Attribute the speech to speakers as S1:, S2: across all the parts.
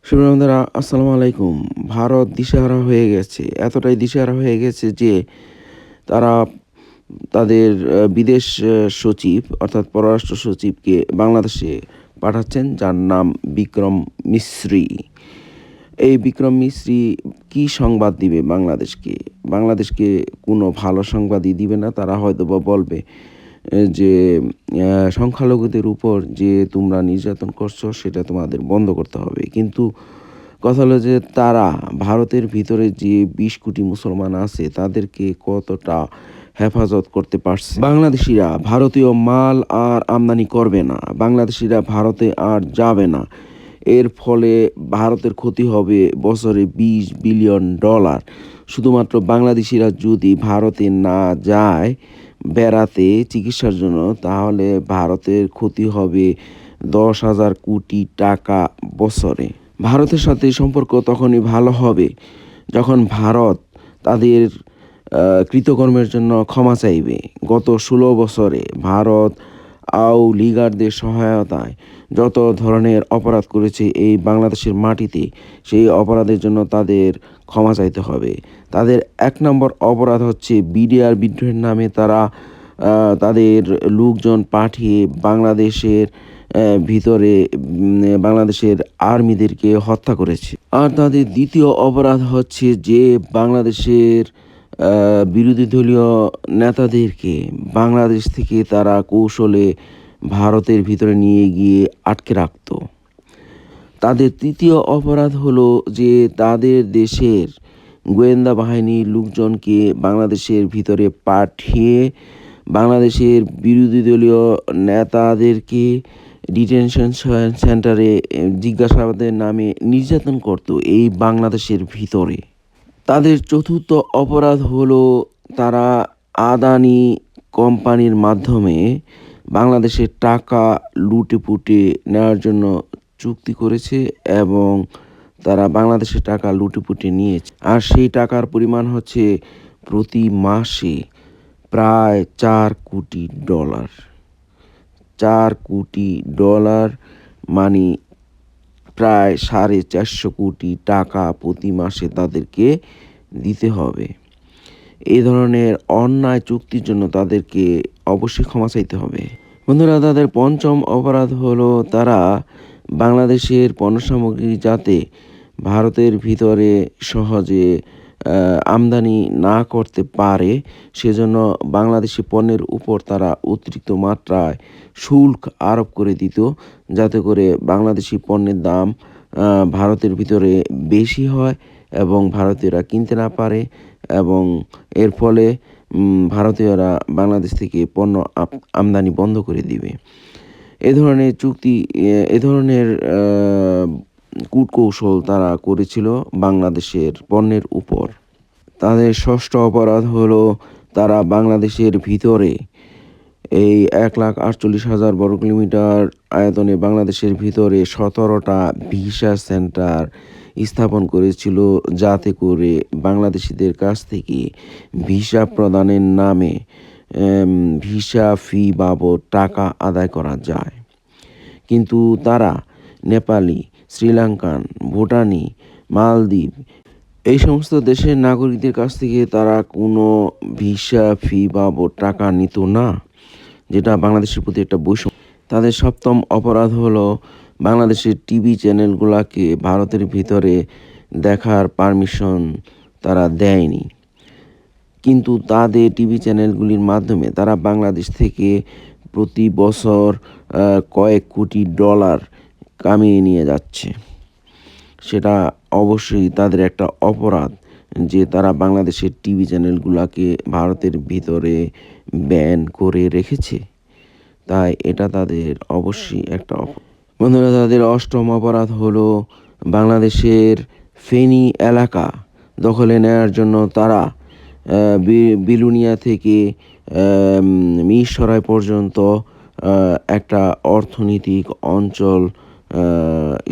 S1: সুপ্রিয় বন্ধুরা, আসসালামু আলাইকুম। ভারত দিশেহারা হয়ে গেছে। এতটাই দিশেহারা হয়ে গেছে যে তারা তাদের বিদেশ সচিব অর্থাৎ পররাষ্ট্র সচিবকে বাংলাদেশে পাঠাচ্ছেন, যার নাম বিক্রম মিশ্রি। এই বিক্রম মিশ্রি কি সংবাদ দিবে বাংলাদেশকে? বাংলাদেশকে কোনো ভালো সংবাদই দিবে না। তারা হয়তোবা বলবে যে সংখ্যালঘুদের উপর যে তোমরা নির্যাতন করছো সেটা তোমাদের বন্ধ করতে হবে। কিন্তু কথা হলো যে তারা ভারতের ভিতরে যে ২০ কোটি মুসলমান আছে তাদেরকে কতটা হেফাজত করতে পারছে। বাংলাদেশিরা ভারতীয় মাল আর আমদানি করবে না। বাংলাদেশিরা ভারতে আর যাবে না। এর ফলে ভারতের ক্ষতি হবে বছরে $২০ বিলিয়ন। শুধুমাত্র বাংলাদেশিরা যদি ভারতে না যায় বেড়াতে চিকিৎসার জন্য, তাহলে ভারতের ক্ষতি হবে ১০,০০০ কোটি টাকা বছরে। ভারতের সাথে সম্পর্ক তখনই ভালো হবে যখন ভারত তাদের কৃতকর্মের জন্য ক্ষমা চাইবে। গত ১৬ বছরে ভারত আওলিগারদের সহায়তায় যত ধরনের অপরাধ করেছে এই বাংলাদেশের মাটিতে, সেই অপরাধের জন্য তাদের ক্ষমা চাইতে হবে। তাদের ১ নম্বর অপরাধ হচ্ছে বিডিআর বিদ্রোহের নামে তারা তাদের লোকজন পাঠিয়ে বাংলাদেশের ভিতরে বাংলাদেশের আর্মিদেরকে হত্যা করেছে। আর তাদের দ্বিতীয় অপরাধ হচ্ছে যে বাংলাদেশের বিরোধী দলীয় নেতাদেরকে বাংলাদেশ থেকে তারা কৌশলে ভারতের ভিতরে নিয়ে গিয়ে আটকে রাখত। তাদের তৃতীয় অপরাধ হলো যে তাদের দেশের গোয়েন্দা বাহিনীর লোকজনকে বাংলাদেশের ভিতরে পাঠিয়ে বাংলাদেশের বিরোধী দলীয় নেতাদেরকে ডিটেনশন সেন্টারে জিজ্ঞাসাবাদের নামে নির্যাতন করত এই বাংলাদেশের ভিতরে। তাদের চতুর্থ অপরাধ হলো তারা আদানি কোম্পানির মাধ্যমে বাংলাদেশের টাকা লুটেপুটে নেওয়ার জন্য চুক্তি করেছে এবং তারা বাংলাদেশের টাকা লুটেপুটে নিয়েছে। আর সেই টাকার পরিমাণ হচ্ছে প্রতি মাসে প্রায় $৪ কোটি। $৪ কোটি মানে প্রায় ৪৫০ কোটি টাকা প্রতি মাসে তাদেরকে দিতে হবে। এই ধরনের অন্যায় চুক্তির জন্য তাদেরকে অবশ্যই ক্ষমা চাইতে হবে। বন্ধুরা, তাদের পঞ্চম অপরাধ হলো তারা বাংলাদেশের পণ্য সামগ্রী যাতে ভারতের ভিতরে সহজে আমদানি না করতে পারে সেজন্য বাংলাদেশি পণ্যের উপর তারা অতিরিক্ত মাত্রায় শুল্ক আরোপ করে দিত, যাতে করে বাংলাদেশি পণ্যের দাম ভারতের ভিতরে বেশি হয় এবং ভারতীয়রা কিনতে না পারে, এবং এর ফলে ভারতীয়রা বাংলাদেশ থেকে পণ্য আমদানি বন্ধ করে দিবে। এ ধরনের চুক্তি, এ ধরনের কূটকৌশল তারা করেছিল বাংলাদেশের পণ্যের উপর। তাদের ষষ্ঠ অপরাধ হলো তারা বাংলাদেশের ভিতরে এই ১,৪৮,০০০ বর্গকিলোমিটার আয়তনে বাংলাদেশের ভিতরে ১৭টা ভিসা সেন্টার স্থাপন করেছিল, যাতে করে বাংলাদেশিদের কাছ থেকে ভিসা প্রদানের নামে ভিসা ফি বাবদ টাকা আদায় করা যায়। কিন্তু তারা নেপালি, শ্রীলঙ্কান, ভুটানি, মালদ্বীপ এই সমস্ত দেশের নাগরিকদের কাছ থেকে তারা কোনো ভিসা ফি বাবদ টাকা নিত না, যেটা বাংলাদেশের প্রতি একটা বৈষম্য। তাদের সপ্তম অপরাধ হলো বাংলাদেশের টিভি চ্যানেলগুলোকে ভারতের ভিতরে দেখার পারমিশন তারা দেয়নি। কিন্তু তাদের টিভি চ্যানেলগুলির মাধ্যমে তারা বাংলাদেশ থেকে প্রতি বছর কয়েক কোটি ডলার কামিয়ে নিয়ে যাচ্ছে। সেটা অবশ্যই তাদের একটা অপরাধ যে তারা বাংলাদেশের টিভি চ্যানেলগুলোকে ভারতের ভিতরে ব্যান করে রেখেছে। তাই এটা তাদের অবশ্যই একটা বন্ধুরা, তাদের অষ্টম অপরাধ হলো বাংলাদেশের ফেনী এলাকা দখলে নেওয়ার জন্য তারা বিলুনিয়া থেকে মিরসরাই পর্যন্ত একটা অর্থনৈতিক অঞ্চল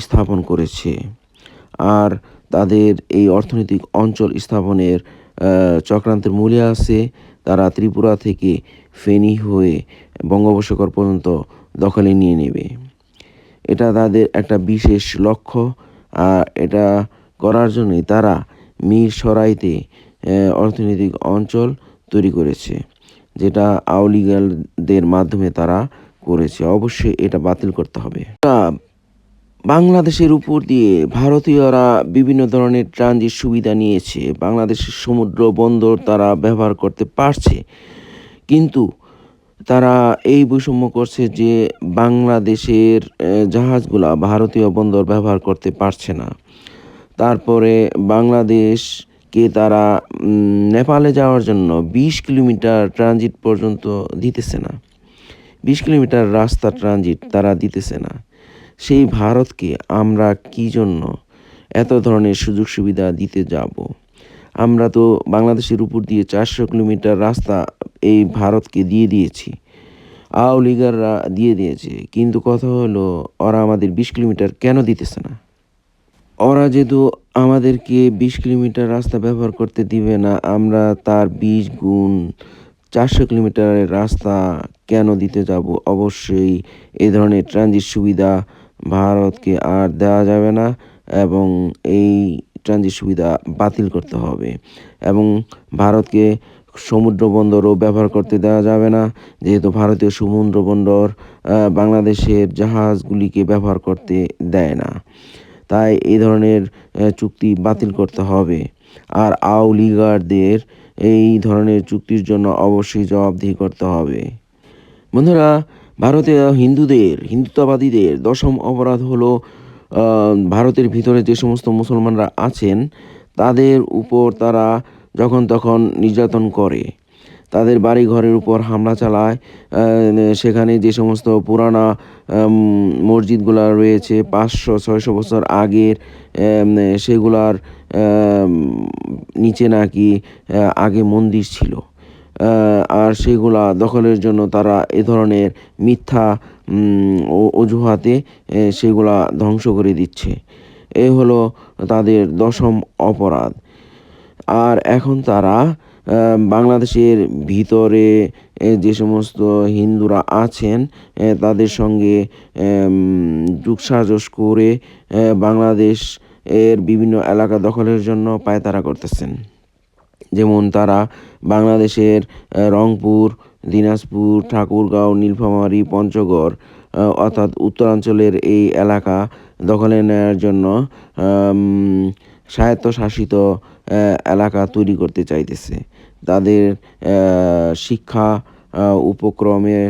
S1: স্থাপন করেছে। আর তাদের এই অর্থনৈতিক অঞ্চল স্থাপনের চক্রান্তের মূলে আছে তারা ত্রিপুরা থেকে ফেনী হয়ে বঙ্গোপসাগর পর্যন্ত দখলে নিয়ে নেবে। এটা তাদের একটা বিশেষ লক্ষ্য। আর এটা করার জন্যই তারা মিরসরাইতে অর্থনৈতিক অঞ্চল তৈরি করেছে, যেটা আওয়ামী লীগের মাধ্যমে তারা করেছে। অবশ্যই এটা বাতিল করতে হবে। বাংলাদেশের উপর দিয়ে ভারতীয়রা বিভিন্ন ধরনের ট্রানজিট সুবিধা নিয়েছে। বাংলাদেশের সমুদ্র বন্দর তারা ব্যবহার করতে পারছে, কিন্তু তারা এই বৈষম্য করছে যে বাংলাদেশের জাহাজগুলা ভারতীয় বন্দর ব্যবহার করতে পারছে না। তারপরে বাংলাদেশকে তারা নেপালে যাওয়ার জন্য ২০ কিলোমিটার ট্রানজিট পর্যন্ত দিতেছে না। ২০ কিলোমিটার রাস্তা ট্রানজিট তারা দিতেছে না। সেই ভারতকে আমরা কী জন্য এত ধরনের সুযোগ সুবিধা দিতে যাব? আমরা তো বাংলাদেশের উপর দিয়ে ৪০০ কিলোমিটার রাস্তা এই ভারতকে দিয়ে দিয়েছি, আওয়ামী লীগাররা দিয়ে দিয়েছে, কিন্তু কথা হলো ওরা আমাদের ২০ কিলোমিটার কেন দিতেছে না? ওরা যেহেতু আমাদেরকে ২০ কিলোমিটার রাস্তা ব্যবহার করতে দিবে না, আমরা তার ২০ গুণ ৪০০ কিলোমিটারের রাস্তা কেন দিতে যাব? অবশ্যই এ ধরনের ট্রানজিট সুবিধা ভারতকে আর দেওয়া যাবে না, এবং এই ট্রানজিট সুবিধা বাতিল করতে হবে, এবং ভারতকে সমুদ্র বন্দরও ব্যবহার করতে দেওয়া যাবে না, যেহেতু ভারতীয় সমুদ্র বন্দর বাংলাদেশের জাহাজগুলিকে ব্যবহার করতে দেয় না। তাই এই ধরনের চুক্তি বাতিল করতে হবে। আর আওয়ামী লীগারদের এই ধরনের চুক্তির জন্য অবশ্যই জবাবদিহি করতে হবে। বন্ধুরা, ভারতীয় হিন্দুত্ববাদীদের দশম অপরাধ হলো ভারতের ভিতরে যে সমস্ত মুসলমানরা আছেন তাদের উপর তারা যখন তখন নির্যাতন করে, তাদের বাড়ি ঘরের উপর হামলা চালায়। সেখানে যে সমস্ত পুরানা মসজিদগুলা রয়েছে ৫০০-৬০০ বছর আগের, সেগুলার নিচে নাকি আগে মন্দির ছিল। আর সেগুলা দখলের জন্য তারা এ ধরনের মিথ্যা অজুহাতে সেগুলা ধ্বংস করে দিচ্ছে। এ হলো তাদের দশম অপরাধ। আর এখন তারা বাংলাদেশের ভিতরে যে সমস্ত হিন্দুরা আছেন তাদের সঙ্গে যোগসাজশ করে বাংলাদেশ এর বিভিন্ন এলাকা দখলের জন্য পায়তারা করতেছেন। যেমন তারা বাংলাদেশের রংপুর, দিনাজপুর, ঠাকুরগাঁও, নীলফামারী, পঞ্চগড় অর্থাৎ উত্তরাঞ্চলের এই এলাকা দখলে নেওয়ার জন্য স্বায়ত্তশাসিত এলাকা তৈরি করতে চাইতেছে। তাদের শিক্ষা উপক্রমের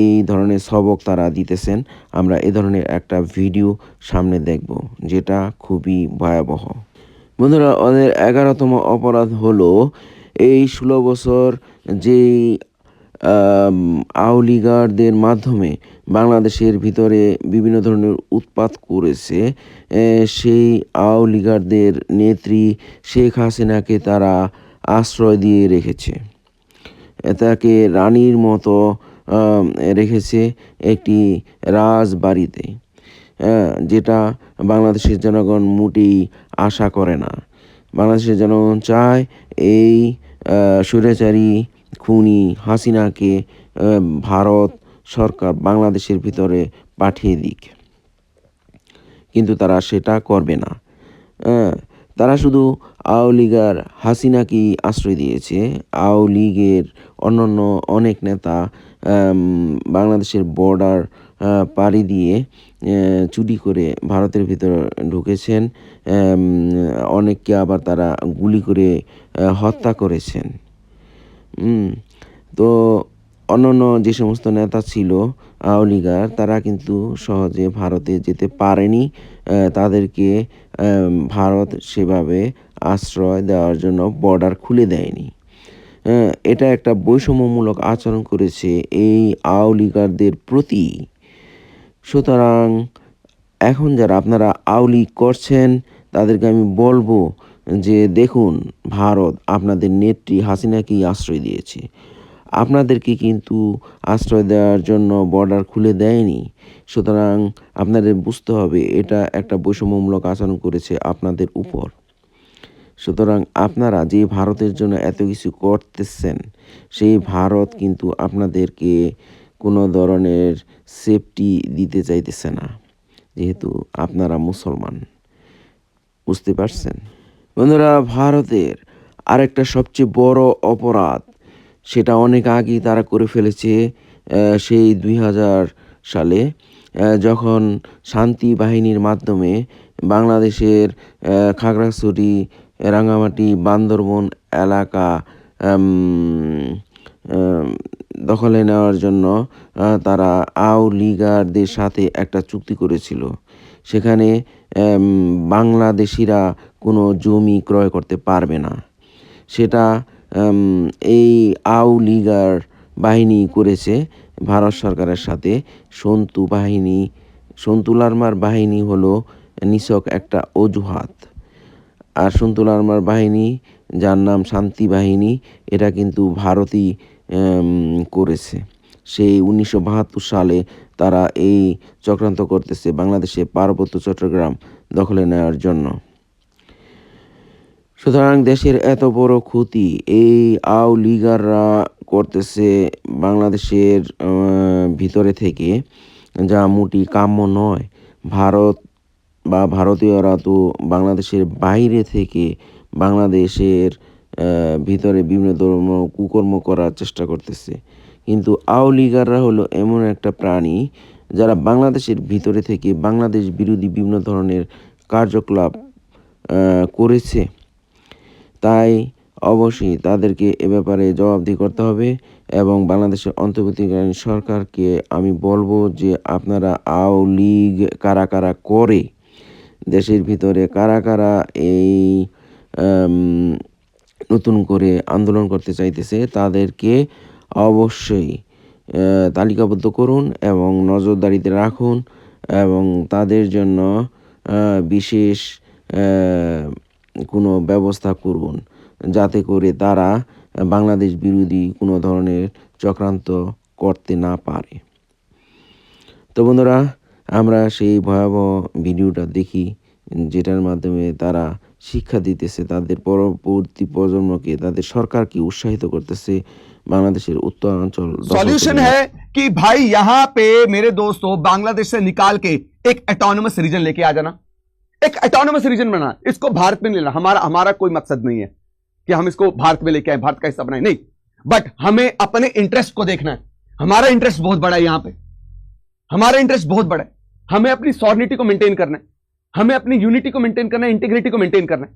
S1: এই ধরনের সবক তারা দিতেছেন। আমরা এ ধরনের একটা ভিডিও সামনে দেখব, যেটা খুবই ভয়াবহ। বন্ধুরা, ওদের ১১তম অপরাধ হলো এই ১৬ বছর যেই আওয়ামী লীগারদের মাধ্যমে বাংলাদেশের ভিতরে বিভিন্ন ধরনের উৎপাত করেছে, সেই আওয়ামী লীগারদের নেত্রী শেখ হাসিনাকে তারা আশ্রয় দিয়ে রেখেছে। তাকে রানীর মতো রেখেছে একটি রাজবাড়িতে, যেটা বাংলাদেশের জনগণ মোটেই আশা করে না। বাংলাদেশের জনগণ চায় এই স্বৈরাচারী খুনি হাসিনাকে ভারত সরকার বাংলাদেশের ভিতরে পাঠিয়ে দিক, কিন্তু তারা সেটা করবে না। তারা শুধু আওয়ামী লীগার হাসিনাকেই আশ্রয় দিয়েছে। আওয়ামী লীগের অন্যান্য অনেক নেতা বাংলাদেশের বর্ডার পাড়ি দিয়ে চুরি করে ভারতের ভিতরে ঢুকেছেন। অনেককে আবার তারা গুলি করে হত্যা করেছেন। তো অন্যান্য যে সমস্ত নেতা ছিল আওয়ামী লীগার, তারা কিন্তু সহজে ভারতে যেতে পারেনি। তাদেরকে ভারত সেভাবে আশ্রয় দেওয়ার জন্য বর্ডার খুলে দেয়নি। এটা একটা বৈষম্যমূলক আচরণ করেছে এই আওয়ামী লীগারদের প্রতি। সুতরাং এখন যারা আপনারা আওয়ামী লীগ করছেন তাদেরকে আমি বলবো যে দেখুন, ভারত আপনাদের নেত্রী হাসিনাকেই আশ্রয় দিয়েছে, আপনাদেরকে কিন্তু আশ্রয় দেওয়ার জন্য বর্ডার খুলে দেয়নি। সুতরাং আপনাদের বুঝতে হবে এটা একটা বৈষম্যমূলক আচরণ করেছে আপনাদের উপর। সুতরাং আপনারা যে ভারতের জন্য এত কিছু করতেছেন, সেই ভারত কিন্তু আপনাদেরকে কোনো ধরনের সেফটি দিতে চাইতেছে না, যেহেতু আপনারা মুসলমান। বুঝতে পারছেন? বন্ধুরা, ভারতের আরেকটা সবচেয়ে বড় অপরাধ, সেটা অনেক আগেই তারা করে ফেলেছে। সেই ২০০০ সালে যখন শান্তি বাহিনীর মাধ্যমে বাংলাদেশের খাগড়াছড়ি, রাঙামাটি, বান্দরবন এলাকা আম আম দখলে নেওয়ার জন্য তারা আওলিগারদের সাথে একটা চুক্তি করেছিল। সেখানে বাংলাদেশিরা কোনো জমি ক্রয় করতে পারবে না। সেটা আম এই আওলিগার বাহিনী করেছে ভারত সরকারের সাথে। সন্তু লারমার বাহিনী হলো নিছক একটা অজুহাত। আর সন্তু লারমার বাহিনী, যার নাম শান্তি বাহিনী, এটা কিন্তু ভারতই করেছে। সেই ১৯৭২ সালে তারা এই চক্রান্ত করতেছে বাংলাদেশের পার্বত্য চট্টগ্রাম দখলে নেওয়ার জন্য। সুতরাং দেশের এত বড় ক্ষতি এই আওলিগাররা করতেছে বাংলাদেশের ভিতরে থেকে, যা মোটেই কাম্য নয়। ভারত বা ভারতীয়রা তো বাংলাদেশের বাইরে থেকে বাংলাদেশের ভিতরে বিভিন্ন ধরনের কুকর্ম করার চেষ্টা করতেছে। কিন্তু আওলিগাররা হলো এমন একটা প্রাণী যারা বাংলাদেশের ভিতরে থেকে বাংলাদেশ বিরোধী বিভিন্ন ধরনের কার্যকলাপ করেছে। তাই অবশ্যই তাদেরকে এ ব্যাপারে জবাবদিহি করতে হবে এবং বাংলাদেশের অন্তর্বর্তীকালীন সরকারকে আমি বলবো যে আপনারা আওলীগ কারা কারা করে, দেশের ভিতরে কারা কারা এই নতুন করে আন্দোলন করতে চাইতেছে, তাদেরকে অবশ্যই তালিকাবদ্ধ করুন এবং নজরদারিতে রাখুন এবং তাদের জন্য বিশেষ কোনো ব্যবস্থা করুন, যাতে করে তারা বাংলাদেশ বিরোধী কোনো ধরনের চক্রান্ত করতে না পারে। তো বন্ধুরা, আমরা সেই ভয়াবহ ভিডিওটা দেখি, যেটার মাধ্যমে তারা শিক্ষা দিতেছে তাদের পরবর্তী প্রজন্মকে, তাদের সরকারকে উৎসাহিত করতেছে बांग्लादेशेर उत्तरांचल।
S2: सॉल्यूशन है कि भाई यहां पे मेरे दोस्तों बांग्लादेश से निकाल के एक ऑटोनोमस रीजन लेके आ जाना, एक ऑटोनोमस रीजन बना। इसको भारत में नहीं लेना, हमारा कोई मकसद नहीं है कि हम इसको भारत में लेके आए, भारत का हिस्सा बनाए, नहीं। बट हमें अपने इंटरेस्ट को देखना है। हमारा इंटरेस्ट बहुत बड़ा है, यहां पे हमारा इंटरेस्ट बहुत बड़ा है। हमें अपनी सॉवरेनिटी को मेंटेन करना है, हमें अपनी यूनिटी को मेंटेन करना है, इंटीग्रिटी को मेंटेन करना है।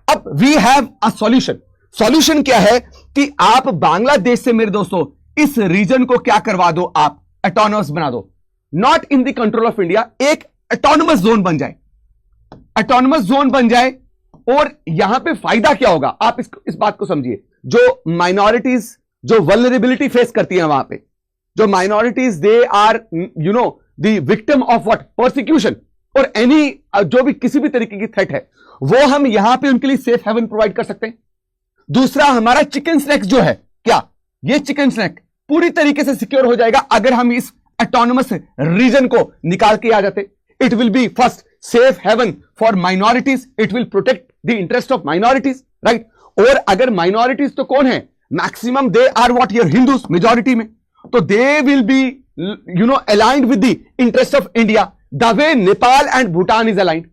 S2: अब we have a solution. Solution क्या है कि आप बांग्लादेश से मेरे दोस्तों इस रीजन को क्या करवा दो, आप ऑटोनोमस बना दो, not in the control of India. एक ऑटोनोमस जोन बन जाए, ऑटोनोमस जोन बन जाए। और यहां पे फायदा क्या होगा, आप इस बात को समझिए। जो माइनॉरिटीज जो वल्नरेबिलिटी फेस करती है वहां पे, जो minorities they are you know the victim of what, persecution और एनी जो भी किसी भी तरीके की थ्रेट है, वो हम यहां पे उनके लिए सेफ हेवन प्रोवाइड कर सकते हैं। दूसरा, हमारा चिकन स्नैक जो है, क्या ये चिकन स्नैक पूरी तरीके से सिक्योर हो जाएगा अगर हम इस ऑटोनोमस रीजन को निकाल के आ जाते। It will be first safe haven for minorities, it will protect the interest of minorities, right. और अगर माइनॉरिटीज तो कौन है, maximum they are what, here Hindus majority में, तो they will be you know aligned with the interest of India the way Nepal and Bhutan is aligned.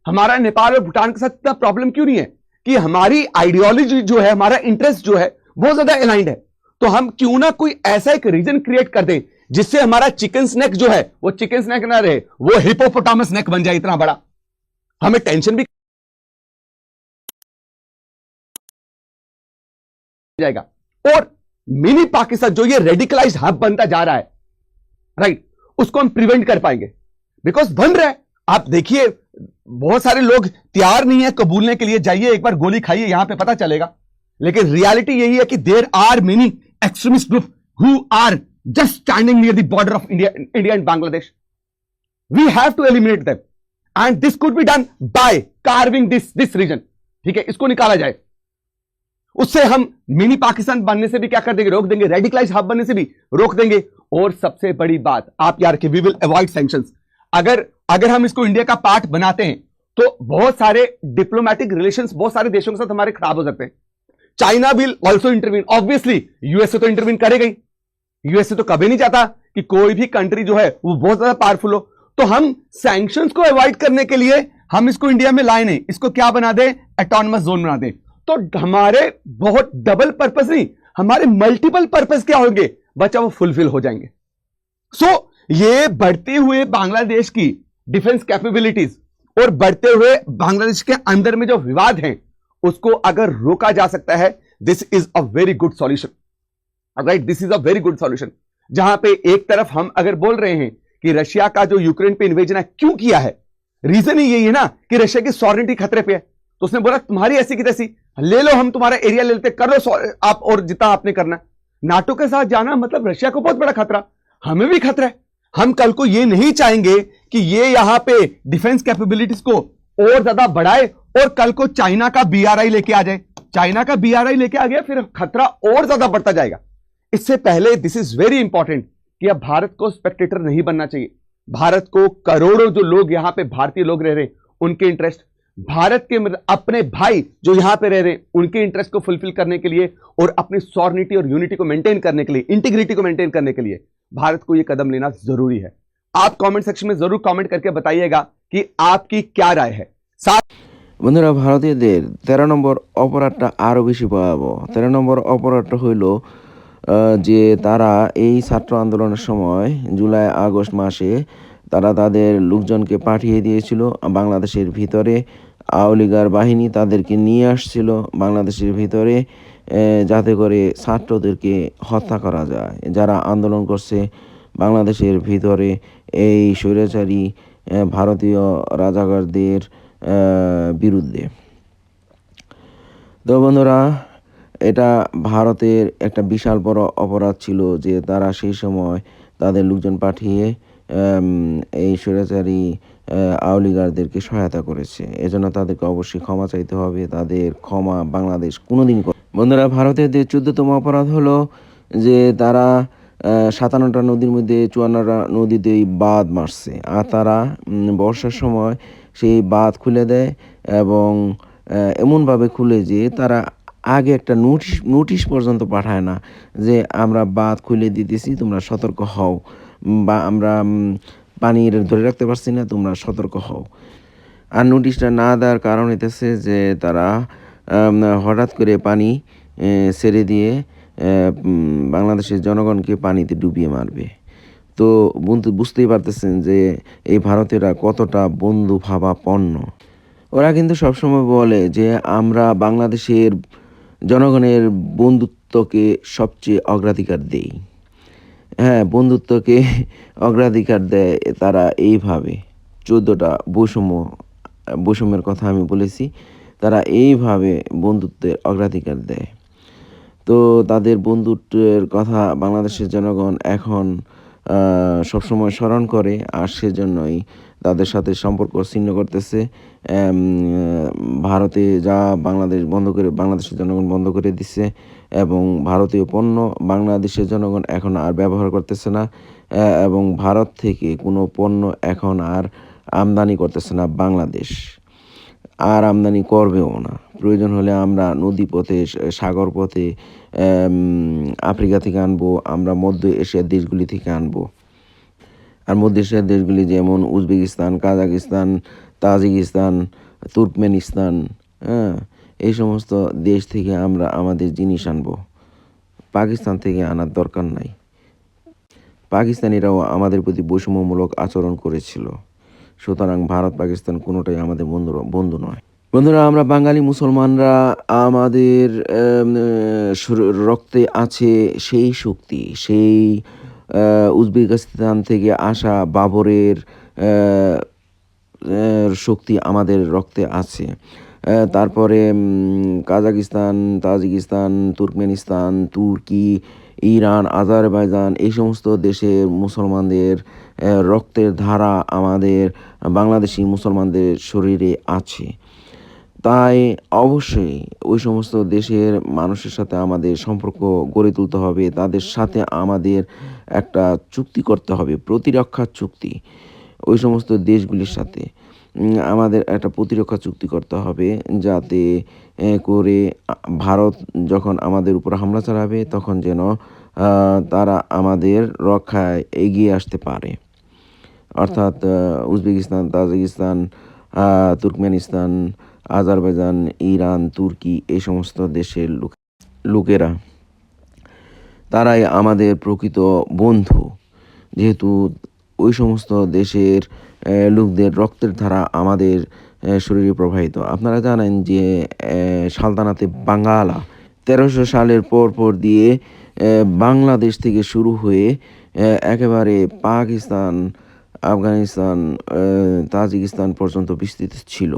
S2: हमारा नेपाल और भूटान के साथ इतना प्रॉब्लम क्यों नहीं है कि हमारी आइडियोलॉजी जो है, हमारा इंटरेस्ट जो है बहुत ज्यादा अलाइंड है। तो हम क्यों ना कोई ऐसा एक रीजन क्रिएट कर दें जिससे हमारा चिकन स्नैक जो है वो चिकन स्नैक ना रहे, वो हिपोपोटामस स्नैक बन जाए इतना बड़ा। हमें टेंशन भी जाएगा। और मिनी पाकिस्तान जो ये रेडिकलाइज्ड हब बनता जा रहा है, राइट, उसको हम प्रिवेंट कर पाएंगे, बिकॉज बन रहा है। आप देखिए बहुत सारे लोग तैयार नहीं है कबूलने के लिए, जाइए एक बार गोली खाइए, यहां पे पता चलेगा। लेकिन रियलिटी यही है कि there are many extremist group who are just standing near the border of India and Bangladesh. We have to eliminate them and this could be done by carving this region. ठीक है, इसको निकाला जाए, उससे हम मिनी पाकिस्तान बनने से भी क्या कर देंगे, रोक देंगे, रेडिकलाइज हब बनने से भी रोक देंगे। और सबसे बड़ी बात आप यार कि वी विल अवॉइड सैंक्शंस। अगर हम इसको इंडिया का पार्ट बनाते हैं तो बहुत सारे डिप्लोमेटिक रिलेशंस बहुत सारे देशों के साथ हमारे खराब हो सकते हैं। China will also intervene, obviously USA तो इंटरवीन करेगा ही। यूएसए तो कभी नहीं चाहता कि कोई भी कंट्री जो है वो बहुत ज्यादा पावरफुल हो। तो हम सैंक्शंस को अवॉइड करने के लिए हम इसको इंडिया में लाए नहीं, इसको क्या बना दे, ऑटोनमस जोन बना दे। तो हमारे बहुत डबल पर्पस नहीं, हमारे मल्टीपल पर्पस क्या होंगे बच्चा, वो फुलफिल हो जाएंगे। सो ये बढ़ते हुए बांग्लादेश की डिफेंस कैपेबिलिटीज और बढ़ते हुए बांग्लादेश के अंदर में जो विवाद हैं उसको अगर रोका जा सकता है, this is a very good solution, right, this is a very good solution. जहां पे एक तरफ हम अगर बोल रहे हैं कि रशिया का जो यूक्रेन पे इन्वेजन है क्यों किया है, रीजन ही यही है ना कि रशिया की सॉवरेनिटी खतरे पे है। तो उसने बोला तुम्हारी ऐसी की तैसी ले लो, हम तुम्हारा एरिया ले लेते, कर लो आप और जितना आपने करना। नाटो के साथ जाना मतलब रशिया को बहुत बड़ा खतरा, हमें भी खतरा है। हम कल को ये नहीं चाहेंगे कि ये यहां पे डिफेंस कैपेबिलिटीज को और ज्यादा बढ़ाए और कल को चाइना का बीआरआई लेके आ जाए। चाइना का बीआरआई लेके आ गया फिर खतरा और ज्यादा बढ़ता जाएगा। इससे पहले दिस इज वेरी इंपॉर्टेंट कि अब भारत को स्पेक्टेटर नहीं बनना चाहिए। भारत को करोड़ों जो लोग यहां पे भारतीय लोग रह रहे हैं उनके इंटरेस्ट, भारत के अपने भाई जो यहां पे रह रहे हैं उनके इंटरेस्ट को फुलफिल करने के लिए और अपनी सॉवरेनिटी और यूनिटी को मेंटेन करने के लिए, इंटीग्रिटी को मेंटेन करने के लिए भारत को यह कदम लेना जरूरी है। आप कमेंट सेक्शन में जरूर कमेंट करके बताइएगा कि आपकी क्या राय है।
S1: বন্ধুরা, ভারতীয়দের 13 নম্বর অপরাধটা আরও বেশি ভয়াবহ। 13 নম্বর অপরাধটা হইল যে তারা এই ছাত্র আন্দোলনের সময় জুলাই আগস্ট মাসে তারা তাদের লোকজনকে পাঠিয়ে দিয়েছিল বাংলাদেশের ভিতরে। আওয়ামী লীগের বাহিনী তাদেরকে নিয়ে আসছিল বাংলাদেশের ভিতরে যাতে করে ছাত্রদেরকে হত্যা করা যায়, যারা আন্দোলন করছে বাংলাদেশের ভিতরে এই স্বৈরাচারী ভারতীয় রাজাকারদের বিরুদ্ধে। তো বন্ধুরা, এটা ভারতের একটা বিশাল বড় অপরাধ ছিল যে তারা সেই সময় তাদের লোকজন পাঠিয়ে এই স্বৈরাচারী আওয়ামী লীগারদেরকে সহায়তা করেছে। এজন্য তাদেরকে অবশ্যই ক্ষমা চাইতে হবে। তাদের ক্ষমা বাংলাদেশ কোনোদিন বন্ধুরা, ভারতের 14তম অপরাধ হলো যে তারা 57টা নদীর মধ্যে 54টা নদীতেই বাঁধ মারছে। আর তারা বর্ষার সময় সেই বাঁধ খুলে দেয় এবং এমনভাবে খুলে যে তারা আগে একটা নোটিশ পর্যন্ত পাঠায় না যে আমরা বাঁধ খুলে দিতেছি, তোমরা সতর্ক হও, বা আমরা পানি ধরে রাখতে পারছি না, তোমরা সতর্ক হও। আর নোটিশটা না দেওয়ার কারণ হইতেছে যে তারা হঠাৎ করে পানি ছেড়ে দিয়ে বাংলাদেশের জনগণকে পানিতে ডুবিয়ে মারবে। তো বুঝতেই পারতেছেন যে এই ভারতীয়রা কতটা বন্ধু ভাবাপন্ন। ওরা কিন্তু সবসময় বলে যে আমরা বাংলাদেশের জনগণের বন্ধুত্বকে সবচেয়ে অগ্রাধিকার দেই। হ্যাঁ, বন্ধুত্বকে অগ্রাধিকার দেয় তারা এইভাবে। 14টা বৈষম্যের কথা আমি বলেছি, তারা এইভাবে বন্ধুত্বের অগ্রাধিকার দেয়। তো তাদের বন্ধুত্বের কথা বাংলাদেশের জনগণ এখন সবসময় স্মরণ করে, আর সেজন্যই তাদের সাথে সম্পর্ক ছিন্ন করতেছে। ভারতে যা বাংলাদেশের জনগণ বন্ধ করে দিচ্ছে এবং ভারতীয় পণ্য বাংলাদেশের জনগণ এখন আর ব্যবহার করতেছে না এবং ভারত থেকে কোনো পণ্য এখন আর আমদানি করতেছে না বাংলাদেশ, আর আমদানি করবেও না। প্রয়োজন হলে আমরা নদী পথে, সাগর পথে আফ্রিকা থেকে আনবো, আমরা মধ্য এশিয়ার দেশগুলি থেকে আনবো। আর মধ্য এশিয়ার দেশগুলি যেমন উজবেকিস্তান, কাজাকিস্তান, তাজিকিস্তান, তুর্কমেনিস্তান, এই সমস্ত দেশ থেকে আমরা আমাদের জিনিস আনবো। পাকিস্তান থেকে আনার দরকার নাই। পাকিস্তানিরাও আমাদের প্রতি বৈষম্যমূলক আচরণ করেছিল। সুতরাং ভারত পাকিস্তান কোনোটাই আমাদের বন্ধু নয়। বন্ধুরা, আমরা বাঙালি মুসলমানরা আমাদের রক্তে আছে সেই শক্তি, সেই উজবেকিস্তান থেকে আসা বাবরের শক্তি আমাদের রক্তে আছে। তারপরে কাজাকিস্তান, তাজিকিস্তান, তুর্কমেনিস্তান, তুর্কি, ইরান, আজারবাইজান, এই সমস্ত দেশের মুসলমানদের রক্তের ধারা আমাদের বাংলাদেশি মুসলমানদের শরীরে আছে। তাই অবশ্যই ওই সমস্ত দেশের মানুষের সাথে আমাদের সম্পর্ক গড়ে তুলতে হবে। তাদের সাথে আমাদের একটা চুক্তি করতে হবে, প্রতিরক্ষা চুক্তি। ওই সমস্ত দেশগুলির সাথে আমাদের একটা প্রতিরক্ষা চুক্তি করতে হবে, যাতে করে ভারত যখন আমাদের উপর হামলা চালাবে তখন যেন তারা আমাদের রক্ষায় এগিয়ে আসতে পারে। অর্থাৎ Uzbekistan, Tajikistan, Turkmenistan, Azerbaijan, Iran, তুর্কি এই সমস্ত দেশের লোকেরা তারাই আমাদের প্রকৃত বন্ধু। যেহেতু ওই সমস্ত দেশের লোকদের রক্তের ধারা আমাদের শরীরে প্রবাহিত। আপনারা জানেন যে সালতানাতে বাঙ্গালা 1300 সালের পর দিয়ে বাংলাদেশ থেকে শুরু হয়ে একেবারে পাকিস্তান, আফগানিস্তান, তাজিকিস্তান পর্যন্ত বিস্তৃত ছিল।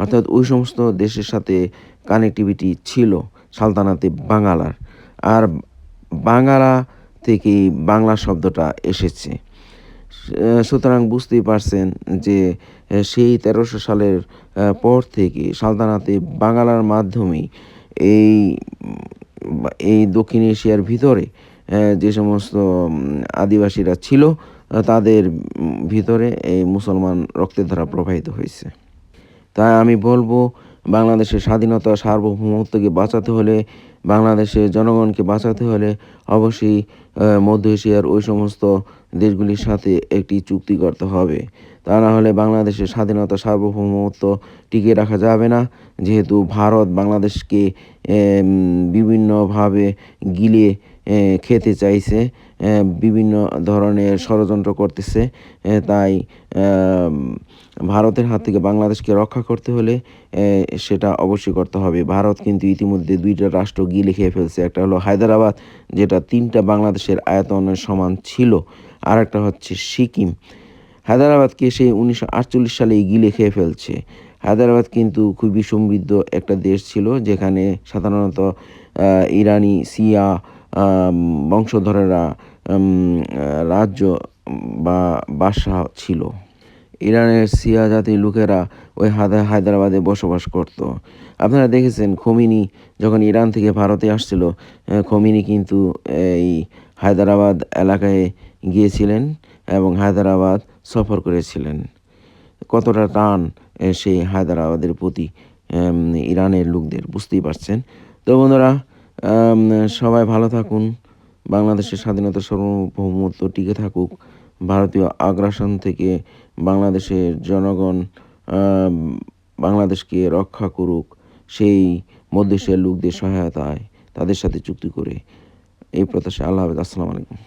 S1: অর্থাৎ ওই সমস্ত দেশের সাথে কানেক্টিভিটি ছিল সালতানাতে বাঙ্গালার। আর বাঙ্গালা থেকেই বাংলা শব্দটা এসেছে। সুতরাং বুঝতেই পারছেন যে সেই 1300 সালের পর থেকে সালতানাতে বাঙ্গালার মাধ্যমেই এই এই দক্ষিণ এশিয়ার ভিতরে যে সমস্ত আদিবাসীরা ছিল তাদের ভিতরে এই মুসলমান রক্তের ধারা প্রবাহিত হয়েছে। তাই আমি বলবো, বাংলাদেশের স্বাধীনতা সার্বভৌমত্বকে বাঁচাতে হলে, বাংলাদেশের জনগণকে বাঁচাতে হলে অবশ্যই মধ্য এশিয়ার ওই সমস্ত দেশগুলির সাথে একটি চুক্তি করতে হবে। তা না হলে বাংলাদেশের স্বাধীনতা সার্বভৌমত্ব টিকিয়ে রাখা যাবে না। যেহেতু ভারত বাংলাদেশকে বিভিন্নভাবে গিলে খেতে চাইছে, বিভিন্ন ধরনের ষড়যন্ত্র করতেছে। তাই ভারতের হাত থেকে বাংলাদেশকে রক্ষা করতে হলে সেটা অবশ্যই করতে হবে। ভারত কিন্তু ইতিমধ্যে 2টা রাষ্ট্র গিলে খেয়ে ফেলছে। একটা হলো হায়দ্রাবাদ, যেটা 3টা বাংলাদেশের আয়তনের সমান ছিল। আর একটা হচ্ছে সিকিম। হায়দ্রাবাদকে সেই 1948 সালেই গিলে খেয়ে ফেলছে। হায়দ্রাবাদ কিন্তু খুবই সমৃদ্ধ একটা দেশ ছিল, যেখানে সাধারণত ইরানি শিয়া বংশধরেরা রাজ্য বা বাদশাহ ছিল। ইরানের শিয়া জাতির লোকেরা ওই হায়দ্রাবাদে বসবাস করত। আপনারা দেখেছেন খোমেনি যখন ইরান থেকে ভারতে আসছিল, খোমেনি কিন্তু এই হায়দ্রাবাদ এলাকায় গিয়েছিলেন এবং হায়দ্রাবাদ সফর করেছিলেন। কতটা টান সেই হায়দ্রাবাদের প্রতি ইরানের লোকদের, বুঝতেই পারছেন। তো বন্ধুরা, সবাই ভালো থাকুন, বাংলাদেশের স্বাধীনতা সার্বভৌমত্ব টিকে থাকুক, ভারতীয় আগ্রাসন থেকে বাংলাদেশের জনগণ বাংলাদেশকে রক্ষা করুক সেই মধ্য এশিয়ার লোকদের সহায়তায়, তাদের সাথে চুক্তি করে। এই প্রত্যাশা। আল্লাহ হাফেজ। আসসালামু আলাইকুম।